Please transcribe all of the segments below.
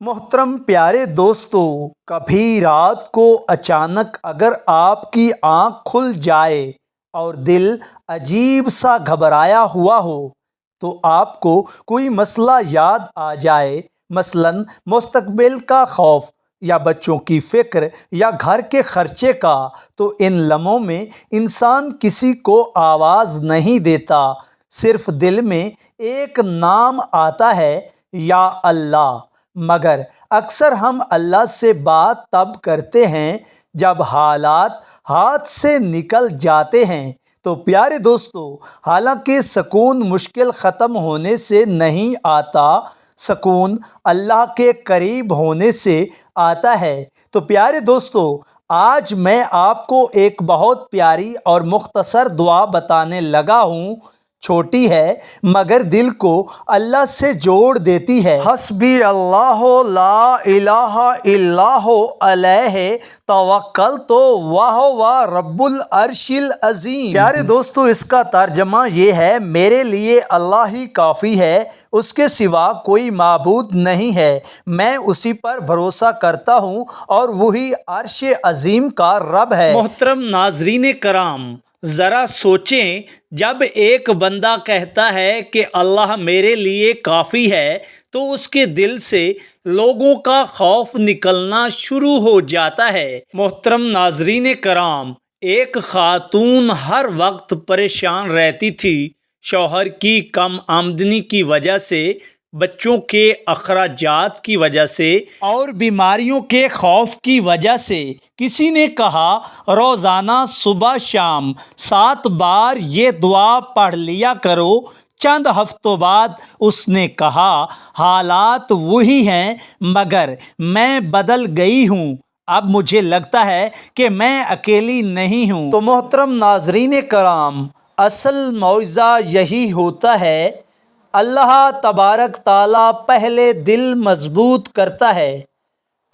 محترم پیارے دوستو، کبھی رات کو اچانک اگر آپ کی آنکھ کھل جائے اور دل عجیب سا گھبرایا ہوا ہو تو آپ کو کوئی مسئلہ یاد آ جائے، مثلاً مستقبل کا خوف یا بچوں کی فکر یا گھر کے خرچے کا، تو ان لمحوں میں انسان کسی کو آواز نہیں دیتا، صرف دل میں ایک نام آتا ہے، یا اللہ۔ مگر اکثر ہم اللہ سے بات تب کرتے ہیں جب حالات ہاتھ سے نکل جاتے ہیں۔ تو پیارے دوستو، حالانکہ سکون مشکل ختم ہونے سے نہیں آتا، سکون اللہ کے قریب ہونے سے آتا ہے۔ تو پیارے دوستو، آج میں آپ کو ایک بہت پیاری اور مختصر دعا بتانے لگا ہوں۔ چھوٹی ہے مگر دل کو اللہ سے جوڑ دیتی ہے۔ حسبی اللہ لا الہ الا ہو علیہ توکلت وہو رب العرش العظیم۔ پیارے دوستو، اس کا ترجمہ یہ ہے: میرے لیے اللہ ہی کافی ہے، اس کے سوا کوئی معبود نہیں ہے، میں اسی پر بھروسہ کرتا ہوں اور وہی عرش عظیم کا رب ہے۔ محترم ناظرین کرام، ذرا سوچیں، جب ایک بندہ کہتا ہے کہ اللہ میرے لیے کافی ہے تو اس کے دل سے لوگوں کا خوف نکلنا شروع ہو جاتا ہے۔ محترم ناظرین کرام، ایک خاتون ہر وقت پریشان رہتی تھی، شوہر کی کم آمدنی کی وجہ سے، بچوں کے اخراجات کی وجہ سے اور بیماریوں کے خوف کی وجہ سے۔ کسی نے کہا روزانہ صبح شام 7 بار یہ دعا پڑھ لیا کرو۔ چند ہفتوں بعد اس نے کہا حالات وہی ہیں مگر میں بدل گئی ہوں، اب مجھے لگتا ہے کہ میں اکیلی نہیں ہوں۔ تو محترم ناظرین کرام، اصل معجزہ یہی ہوتا ہے، اللہ تبارک تعالیٰ پہلے دل مضبوط کرتا ہے،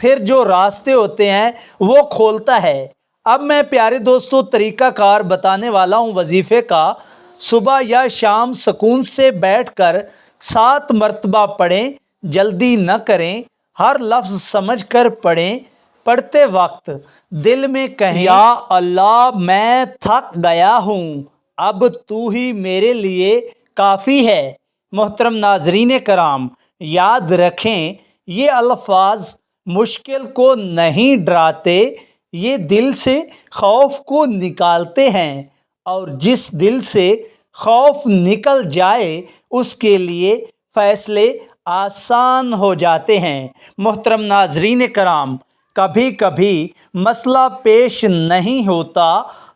پھر جو راستے ہوتے ہیں وہ کھولتا ہے۔ اب میں پیارے دوستو طریقہ کار بتانے والا ہوں وظیفے کا۔ صبح یا شام سکون سے بیٹھ کر 7 مرتبہ پڑھیں، جلدی نہ کریں، ہر لفظ سمجھ کر پڑھیں۔ پڑھتے وقت دل میں کہیں یا اللہ میں تھک گیا ہوں، اب تو ہی میرے لیے کافی ہے۔ محترم ناظرین کرام، یاد رکھیں یہ الفاظ مشکل کو نہیں ڈراتے، یہ دل سے خوف کو نکالتے ہیں، اور جس دل سے خوف نکل جائے اس کے لیے فیصلے آسان ہو جاتے ہیں۔ محترم ناظرین کرام، کبھی کبھی مسئلہ پیش نہیں ہوتا،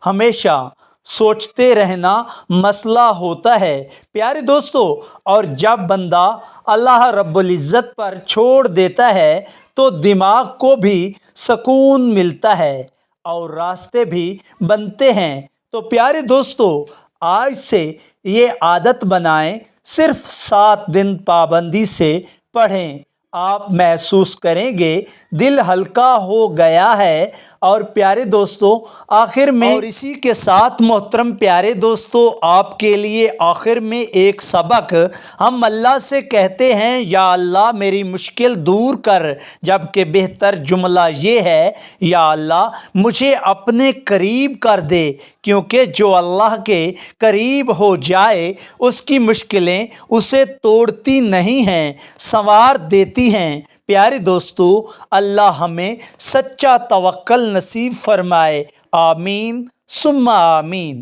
ہمیشہ سوچتے رہنا مسئلہ ہوتا ہے۔ پیارے دوستو، اور جب بندہ اللہ رب العزت پر چھوڑ دیتا ہے تو دماغ کو بھی سکون ملتا ہے اور راستے بھی بنتے ہیں۔ تو پیارے دوستو، آج سے یہ عادت بنائیں، صرف 7 دن پابندی سے پڑھیں، آپ محسوس کریں گے دل ہلکا ہو گیا ہے۔ اور پیارے دوستو، آخر میں اور اسی کے ساتھ محترم پیارے دوستو، آپ کے لیے آخر میں ایک سبق، ہم اللہ سے کہتے ہیں یا اللہ میری مشکل دور کر، جبکہ بہتر جملہ یہ ہے یا اللہ مجھے اپنے قریب کر دے، کیونکہ جو اللہ کے قریب ہو جائے اس کی مشکلیں اسے توڑتی نہیں ہیں، سنوار دیتی ہیں۔ پیارے دوستو، اللہ ہمیں سچا توکل نصیب فرمائے، آمین ثم آمین۔